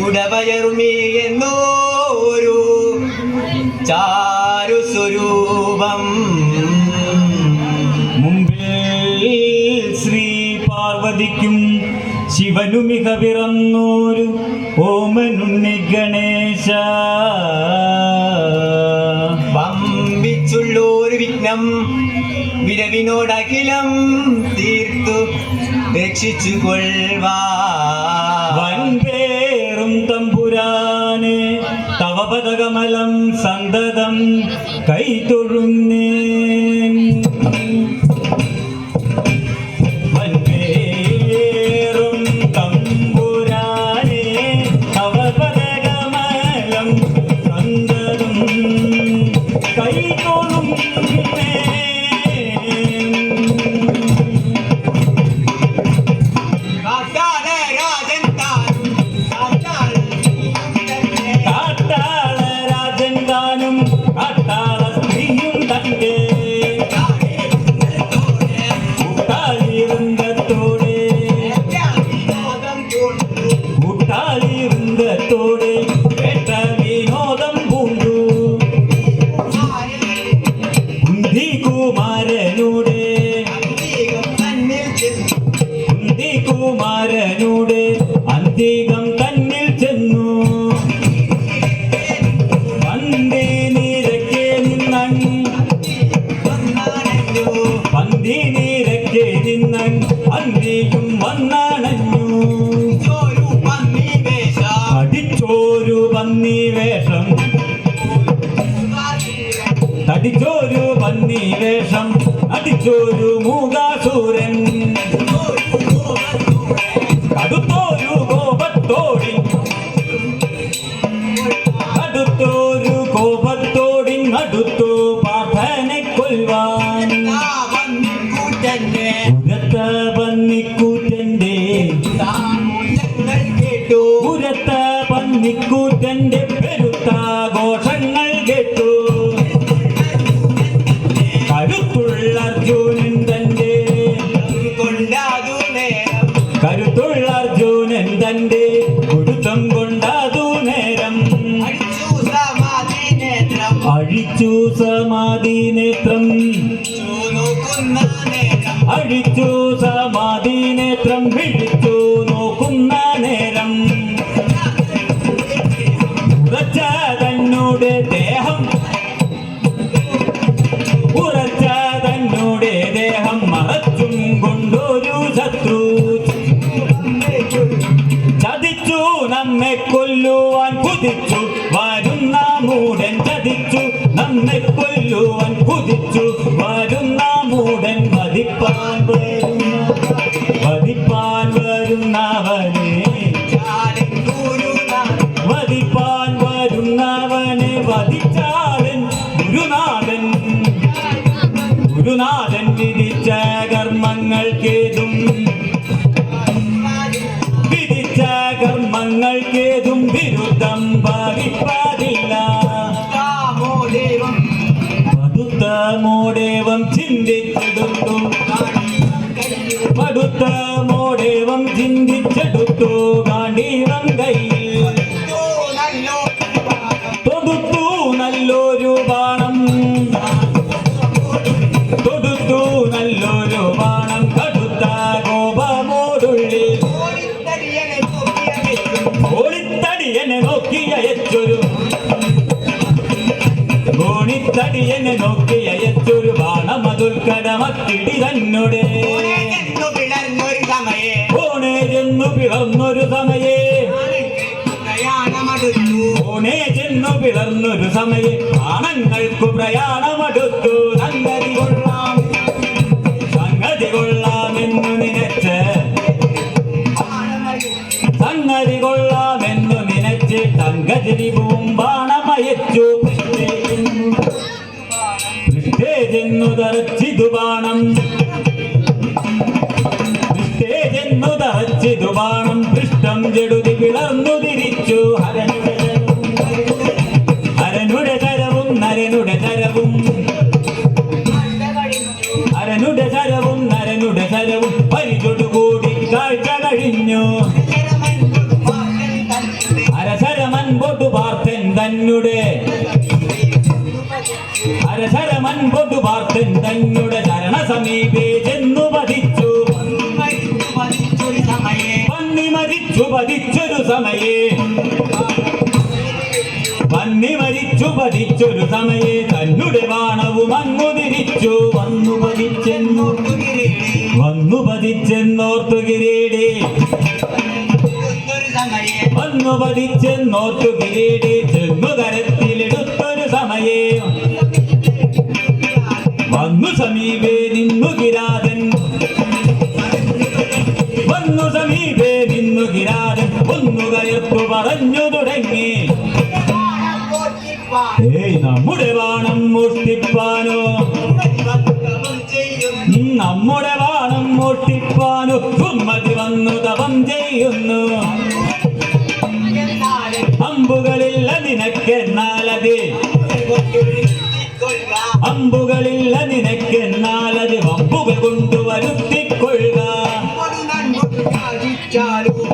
ഉടവയറുമീയെന്നോരു ചാരു സ്വരൂപം മുമ്പിൽ ശ്രീ പാർവതിക്കും ശിവനുമിക പിറന്നോരു ഓമനുണ്ണി ഗണേശ വമ്പിച്ചുള്ളൊരു വിഘ്നം വിരവിനോടഖിലം തീർത്തു രക്ഷിച്ചു വൻപേറും തമ്പുരാനെ തവ പദകമലം സന്തതം കൈതൊഴുന്നേൻ വൻപേറും തമ്പുരാനെ തവ പദകമലം സന്തതം കൈതൊഴുന്നേൻ കുമാരനൂടെ അന്തികം തന്നിൽ ചെന്നു പന്തി നീരക്കെ നിന്നൻ അന്തിയും വന്നാണഞ്ഞു തടിച്ചോരു പന്നി വേഷം അടിച്ചോരു മൂകാസൂരൻ അടുത്തൊരു കോപത്തോടി അടുത്തു പാർത്ഥനെ കൊല്ലുവാൻ പന്നിക്കൂറ്റന്റെ പെരുത്ത ഘോഷങ്ങൾ കേട്ടു കരുത്തുള്ള അർജുനൻ തന്റെ ഗുരുത്വം കൊണ്ടതു നേരം അഴിച്ചു സമാധി നേത്രം വിളിച്ചു നോക്കുന്ന നേരം ഉറച്ച തന്നോട് ദേഹം മറച്ചും കൊണ്ടൊരു ശത്രു ചതിച്ചു നമ്മെ കൊല്ലുവാൻ കുതിച്ചു വരുന്ന മൂടൻ വധിപ്പാൻ വരുന്നവനെ വധിച്ചാലൻ ഗുരുനാഥൻ വിധിച്ച കർമ്മങ്ങൾക്കേതും വിരുദ്ധം ഭാവിപ്പാടില്ല പടുത്തമോടേവം ചിന്തിച്ചെടുത്തു ഗാന്ധീവം കയ്യിൽ തൊടുത്തു നല്ലൊരു ബാണം കടുത്ത കോപമോടുള്ളിൽ ഓളിത്തടിയനെ നോക്കിയയച്ചൊരു ബാണമതുൽക്കടമത്തിടി തന്നോടെ ഓണേ ചെന്നു പിളർന്നൊരു സമയേ ബാണങ്ങൾക്കു പ്രയാണമടുത്തു സംഗതി കൊള്ളാമെന്നു നിനച്ച് തങ്കജരിവും ബാണമയച്ചു പൃഷ്ഠേജെന്നു തറച്ചിതു ബാണം പൃഷ്ഠം ജടുതി പിളർന്നു തിരിച്ചു ഹരനുടെ കരവും നരനുടെ ചരവും പരിചൊടുകൂടി കാഴ്ച കഴിഞ്ഞു അരശരമൻപൊട്ടു പാർത്തൻ തന്നെ അരശരമൻപൊട്ടു പാർത്തൻ തന്നെ ചരണ സമീപേ ചെന്നു പതിച്ചു പന്നി മരിച്ചു പതിച്ചൊരു സമയേ പന്നി മരിച്ചു പതിച്ചൊരു സമയേ തന്നെ ബാണവും അങ്ങു തിരിച്ചു വന്നു പതിച്ചെന്നോർത്തു കിരീടി വന്നു പതിച്ചെന്നോർത്തു കിരീടി ചെന്നു കരത്തിലെടുത്തൊരു സമയേ വന്നു സമീപേ നിന്നു കിരാതൻ വന്നു സമീപേ നിന്നു കിരാതൻ ഒന്നു കയർത്തു പറഞ്ഞു തുടങ്ങി ഏയ് നമ്മുടെ ബാണം മോഷ്ടിപ്പാനോ നമ്മുടെ ബാണം മോഷ്ടിപ്പാനോ സുമതി വന്നു തപം ചെയ്യുന്നു അമ്പുകളില്ല നിനക്കെന്നാലത് അമ്പുകളില്ല നിനക്കെന്നാലത് അമ്പുകൾ കൊണ്ട് വരുത്തിക്കൊള്ളുക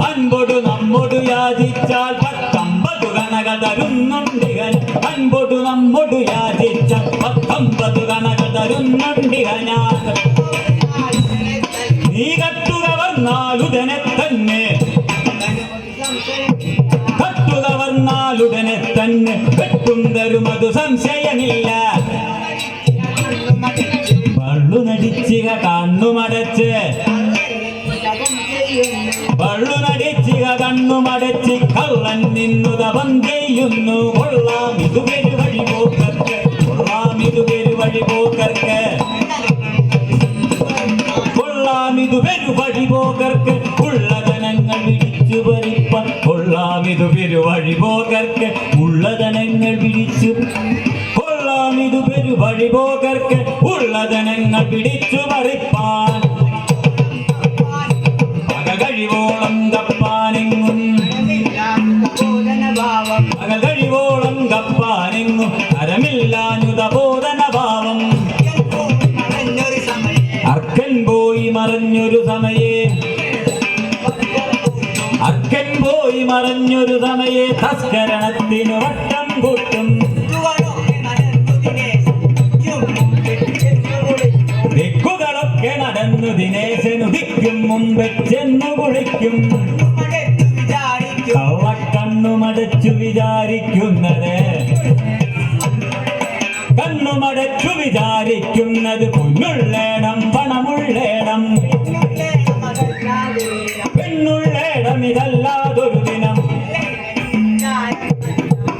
അൻപൊടു നമ്മോടു യാചിച്ചാൽ 10-50 കണക തരുന്നുണ്ടികൻ അൻപൊടു നമ്മോടു യാചിച്ചാൽ 10-50 കണക തരുന്നുണ്ടികൻ നീ കട്ടുക വന്നാലുടനെ തന്നെ കട്ടുക വന്നാലുടനെ തന്നെ വെട്ടും തരുമതു സംശയമില്ല പള്ളു നടിച്ചിക കണ്ണുമടച്ച് പള്ളു നടിച്ചിക കണ്ണുമടച്ച് കള്ളൻ നിന്നു തപം ചെയ്യുന്നു കൊള്ളാം ഇത് പെരുവഴി പോക്കർക്ക് കൊള്ളാം ഇത് പെരുവഴി പോക്കർക്ക് കൊള്ളാം ഇത് പെരുവഴി പോക്കർക്ക് ഉള്ള ധനങ്ങൾ പിടിച്ചു പറിപ്പാൻ കൊള്ളാം ഇത് പെരുവഴി പോക്കർക്ക് ഉള്ള ധനങ്ങൾ പിടിച്ചു കൊള്ളാം ഇത് പെരുവഴി പോക്കർക്ക് ഉള്ള ധനങ്ങൾ പിടിച്ചു പറിപ്പാൻ കഴിവോളം കപ്പാനെങ്ങും കഴിവോളം കപ്പാനെങ്ങും അരമില്ലാഞ്ഞുതബോധന ഭാവം അർക്കൻ പോയി മറഞ്ഞൊരു സമയേ അർക്കൻ പോയി മറഞ്ഞൊരു സമയേ തസ്കരണത്തിനു വട്ടം കൂട്ടും ദിക്കുകളൊക്കെ നടന്നു ദിനേശനു ദിക്കും മുമ്പ് ചെന്നു കുളിക്കും കണ്ണുമടച്ചു വിചാരിക്കുന്നത് കണ്ണുമടച്ചു വിചാരിക്കുന്നത് പൊന്നുള്ളേണം പണമുള്ളേണം പെണ്ണുള്ളേടം ഇതല്ലാതൊരു ദിനം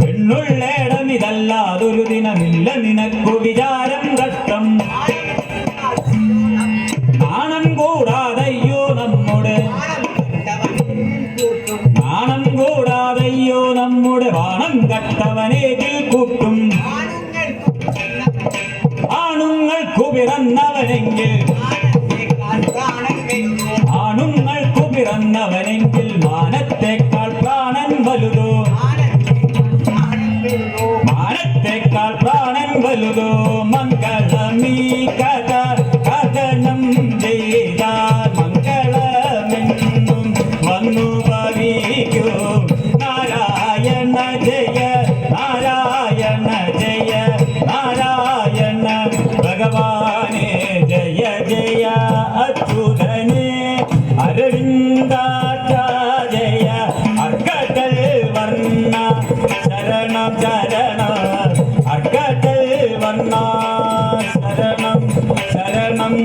പെണ്ണുള്ളേടം ഇതല്ലാതൊരു ദിനമില്ല നിനക്കു വിചാരം കഷ്ടം നാണം കൂടാതയ്യോ നമ്മുടെ നാണം കൂടാതയ്യോ നമ്മുടെ വാണം കട്ടവനേതിൽ കൂട്ടും ആണുങ്ങൾക്കു പിറന്നവനെങ്കിൽ ആണുങ്ങൾക്കു പിറന്നവനെങ്കിൽ മാനത്തേക്കാൾ പ്രാണൻ വലുതോ മാനത്തേക്കാൾ പ്രാണൻ വലുതോ മംഗളമീ കഥ കഥനം ചെയ്താൽ മംഗളമെന്നും വന്നു ഭവിക്കൂ നാരായണ ജയ നാരായണ ജയ നാരായണ ഭഗവാനേ ജയ ജയ അച്യുതനേ അരവിന്ദാക്ഷ ജയ അർക്കടൽ വർണ്ണ ശരണം ശരണം അർക്കടൽ വർണ്ണ ശരണം ശരണം